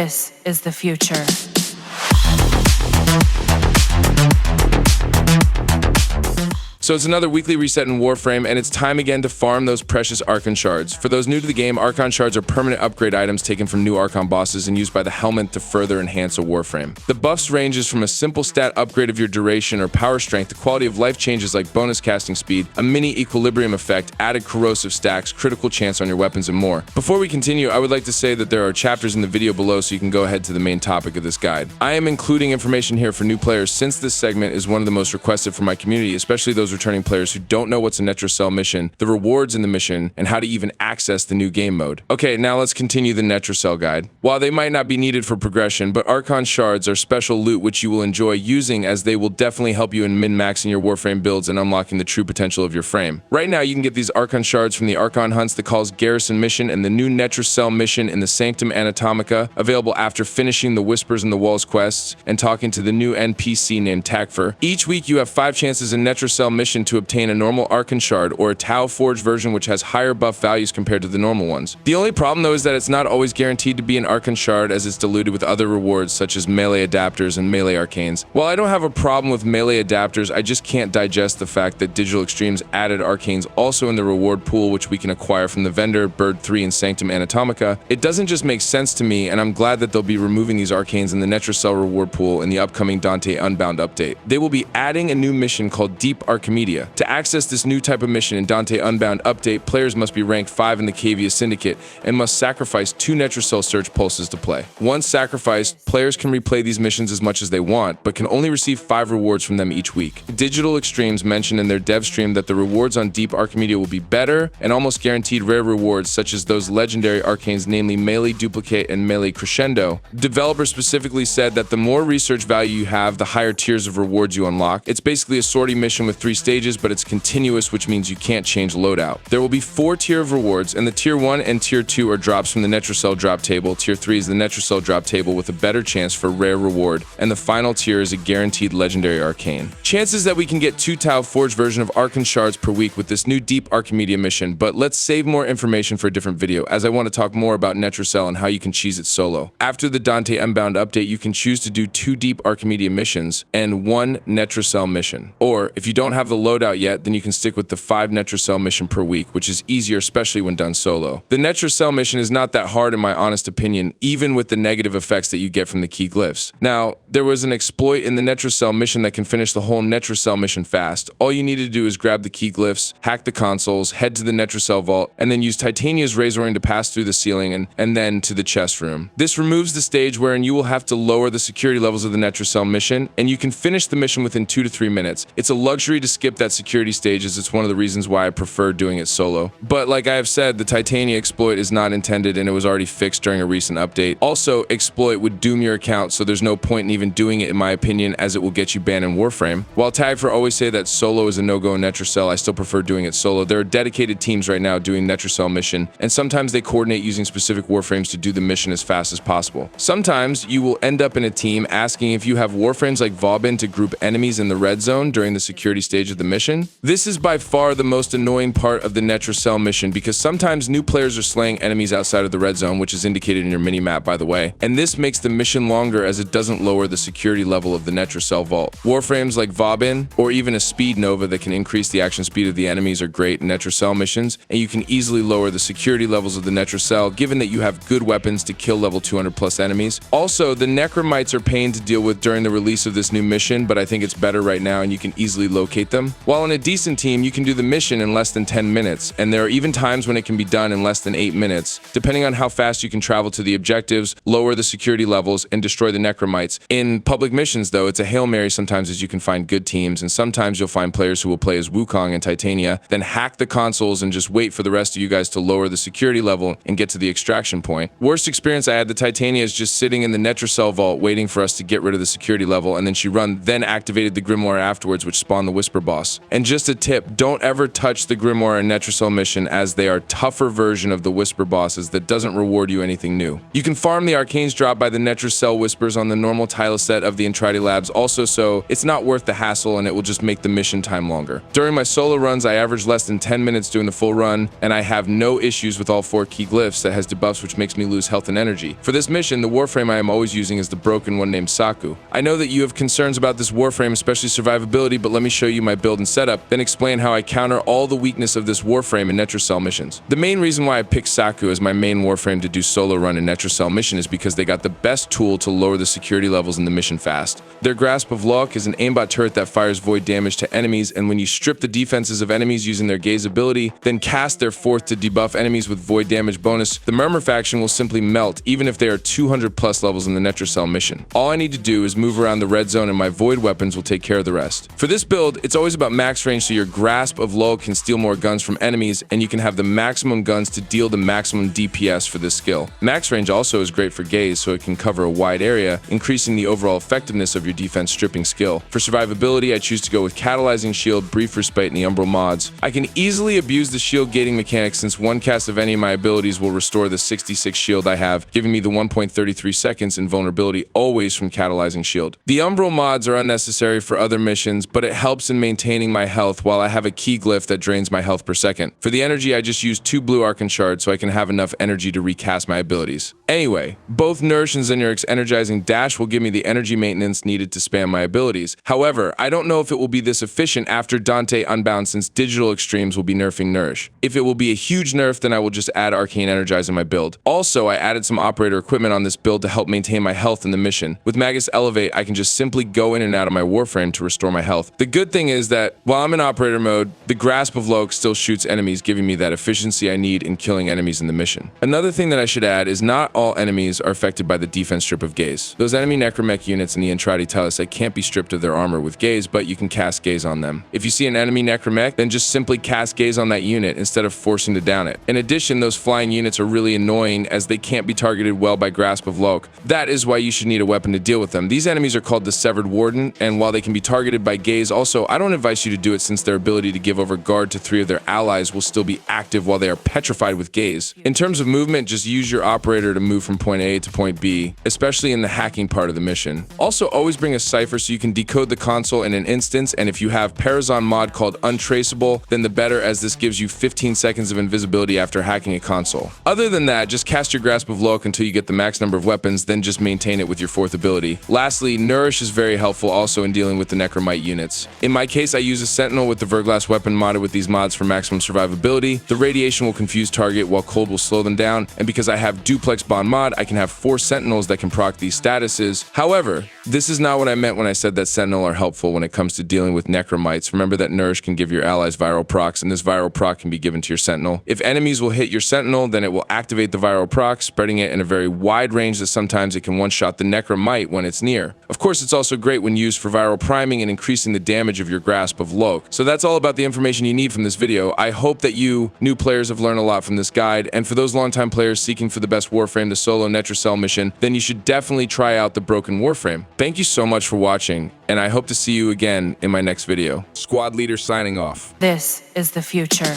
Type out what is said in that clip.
This is the future. So it's another weekly reset in Warframe, and it's time again to farm those precious Archon Shards. For those new to the game, Archon Shards are permanent upgrade items taken from new Archon bosses and used by the Helmet to further enhance a Warframe. The buffs ranges from a simple stat upgrade of your duration or power strength to quality of life changes like bonus casting speed, a mini equilibrium effect, added corrosive stacks, critical chance on your weapons, and more. Before we continue, I would like to say that there are chapters in the video below so you can go ahead to the main topic of this guide. I am including information here for new players since this segment is one of the most requested from my community, especially those returning players who don't know what's a Netracell mission, the rewards in the mission, and how to even access the new game mode. Okay, now let's continue the Netracell guide. While they might not be needed for progression, but Archon Shards are special loot which you will enjoy using, as they will definitely help you in min-maxing your Warframe builds and unlocking the true potential of your frame. Right now you can get these Archon Shards from the Archon Hunts, the Calls Garrison mission, and the new Netracell mission in the Sanctum Anatomica, available after finishing the Whispers in the Walls quests and talking to the new NPC named Takfer. Each week you have 5 chances in Netracell mission to obtain a normal Archon Shard or a TAUFORGED version which has higher buff values compared to the normal ones. The only problem though is that it's not always guaranteed to be an Archon Shard, as it's diluted with other rewards such as melee adapters and melee arcanes. While I don't have a problem with melee adapters, I just can't digest the fact that Digital Extremes added arcanes also in the reward pool which we can acquire from the vendor, Bird 3 and Sanctum Anatomica. It doesn't just make sense to me, and I'm glad that they'll be removing these arcanes in the Netracell reward pool in the upcoming Dante Unbound update. They will be adding a new mission called Deep Archimedia. To access this new type of mission in Dante Unbound update, players must be ranked 5 in the Cavia Syndicate and must sacrifice 2 Netracell Search Pulses to play. Once sacrificed, players can replay these missions as much as they want, but can only receive 5 rewards from them each week. Digital Extremes mentioned in their dev stream that the rewards on Deep Archimedia will be better and almost guaranteed rare rewards such as those legendary arcanes, namely Melee Duplicate and Melee Crescendo. Developers specifically said that the more research value you have, the higher tiers of rewards you unlock. It's basically a sortie mission with 3 stages, but it's continuous, which means you can't change loadout. There will be 4 tier of rewards, and the tier 1 and tier 2 are drops from the Netracell drop table. Tier 3 is the Netracell drop table with a better chance for rare reward, and the final tier is a guaranteed legendary arcane. Chances that we can get 2 TAUFORGED version of Archon Shards per week with this new Deep Archimedia mission, but let's save more information for a different video, as I want to talk more about Netracell and how you can cheese it solo. After the Dante Unbound update, you can choose to do 2 Deep Archimedia missions and 1 Netracell mission. Or, if you don't have the loadout yet, then you can stick with the 5 Netracell mission per week, which is easier especially when done solo. The Netracell mission is not that hard in my honest opinion, even with the negative effects that you get from the key glyphs. Now, there was an exploit in the Netracell mission that can finish the whole Netracell mission fast. All you need to do is grab the key glyphs, hack the consoles, head to the Netracell vault, and then use Titania's Razor Ring to pass through the ceiling and then to the chest room. This removes the stage wherein you will have to lower the security levels of the Netracell mission, and you can finish the mission within 2 to 3 minutes. It's a luxury to skip that security stage, as it's one of the reasons why I prefer doing it solo. But like I have said, the Titania exploit is not intended, and it was already fixed during a recent update. Also, exploit would doom your account, so there's no point in even doing it in my opinion, as it will get you banned in Warframe. While Tagfer always say that solo is a no-go in Netracell, I still prefer doing it solo. There are dedicated teams right now doing Netracell mission, and sometimes they coordinate using specific Warframes to do the mission as fast as possible. Sometimes you will end up in a team asking if you have Warframes like Vauban to group enemies in the red zone during the security stage of the mission. This is by far the most annoying part of the Netracell mission, because sometimes new players are slaying enemies outside of the red zone, which is indicated in your mini-map by the way, and this makes the mission longer as it doesn't lower the security level of the Netracell vault. Warframes like Vauban, or even a Speed Nova that can increase the action speed of the enemies, are great in Netracell missions, and you can easily lower the security levels of the Netracell given that you have good weapons to kill level 200 plus enemies. Also, the Necromites are pain to deal with during the release of this new mission, but I think it's better right now and you can easily locate them. While in a decent team, you can do the mission in less than 10 minutes, and there are even times when it can be done in less than 8 minutes, depending on how fast you can travel to the objectives, lower the security levels, and destroy the Necromites. In public missions though, it's a Hail Mary sometimes, as you can find good teams, and sometimes you'll find players who will play as Wukong and Titania, then hack the consoles and just wait for the rest of you guys to lower the security level and get to the extraction point. Worst experience I had, the Titania is just sitting in the Netracell vault waiting for us to get rid of the security level, and then she then activated the Grimoire afterwards, which spawned the Whisper boss. And just a tip, don't ever touch the Grimoire and Netracell mission, as they are tougher version of the Whisper bosses that doesn't reward you anything new. You can farm the Arcanes drop by the Netracell Whispers on the normal tile set of the Entrati Labs also, so it's not worth the hassle and it will just make the mission time longer. During my solo runs, I average less than 10 minutes doing the full run, and I have no issues with all 4 key glyphs that has debuffs which makes me lose health and energy. For this mission, the Warframe I am always using is the broken one named Saku. I know that you have concerns about this Warframe, especially survivability, but let me show you my build and setup, then explain how I counter all the weakness of this Warframe in Netracell missions. The main reason why I picked Saku as my main Warframe to do solo run in Netracell mission is because they got the best tool to lower the security levels in the mission fast. Their Grasp of Luck is an aimbot turret that fires void damage to enemies, and when you strip the defenses of enemies using their gaze ability, then cast their fourth to debuff enemies with void damage bonus, the Murmur faction will simply melt even if they are 200 plus levels in the Netracell mission. All I need to do is move around the red zone and my void weapons will take care of the rest. For this build, it's always about max range, so your Grasp of Luck can steal more guns from enemies, and you can have the maximum guns to deal the maximum DPS for this skill. Max range also is great for gaze, so it can cover a wide area, increasing the overall effectiveness of your defense stripping skill. For survivability, I choose to go with Catalyzing Shield, Brief Respite, and the Umbral mods. I can easily abuse the shield gating mechanic, since one cast of any of my abilities will restore the 66 shield I have, giving me the 1.33 seconds invulnerability always from Catalyzing Shield. The Umbral mods are unnecessary for other missions, but it helps in maintaining my health while I have a key glyph that drains my health per second. For the energy, I just use 2 blue Archon shards so I can have enough energy to recast my abilities. Anyway, both Nourish and Zenuric's energizing dash will give me the energy maintenance needed to spam my abilities. However, I don't know if it will be this efficient after Dante Unbound, since Digital Extremes will be nerfing Nourish. If it will be a huge nerf, then I will just add Arcane Energize in my build. Also, I added some operator equipment on this build to help maintain my health in the mission. With Magus Elevate, I can just simply go in and out of my Warframe to restore my health. The good thing is that while I'm in operator mode, the Grasp of Luck still shoots enemies, giving me that efficiency I need in killing enemies in the mission. Another thing that I should add is not all enemies are affected by the defense strip of Gaze. Those enemy Necromech units in the Entrati tile set can't be stripped of their armor with Gaze, but you can cast Gaze on them. If you see an enemy Necromech, then just simply cast Gaze on that unit instead of forcing to down it. In addition, those flying units are really annoying as they can't be targeted well by Grasp of Luck. That is why you should need a weapon to deal with them. These enemies are called the Severed Warden, and while they can be targeted by Gaze, also I don't advise you to do it, since their ability to give over guard to 3 of their allies will still be active while they are petrified with Gaze. In terms of movement, just use your operator to move from point A to point B, especially in the hacking part of the mission. Also, always bring a cipher so you can decode the console in an instance, and if you have Parazon mod called Untraceable, then the better, as this gives you 15 seconds of invisibility after hacking a console. Other than that, just cast your Grasp of Luck until you get the max number of weapons, then just maintain it with your 4th ability. Lastly, Nourish is very helpful also in dealing with the Necromite units. In my case, I use a Sentinel with the Verglass weapon modded with these mods for maximum survivability. The radiation will confuse target while cold will slow them down, and because I have Duplex Bond mod, I can have 4 Sentinels that can proc these statuses. However, this is not what I meant when I said that Sentinel are helpful when it comes to dealing with Necromites. Remember that Nourish can give your allies viral procs, and this viral proc can be given to your Sentinel. If enemies will hit your Sentinel, then it will activate the viral proc, spreading it in a very wide range that sometimes it can one-shot the Necromite when it's near. Of course, it's also great when used for viral priming and increasing the damage of your Grasp of Luck. So that's all about the information you need from this video. I hope that you new players have learned a lot from this guide, and for those longtime players seeking for the best Warframe to solo Netracell mission, then you should definitely try out the broken Warframe. Thank you so much for watching, and I hope to see you again in my next video. Squad leader signing off. This is the future.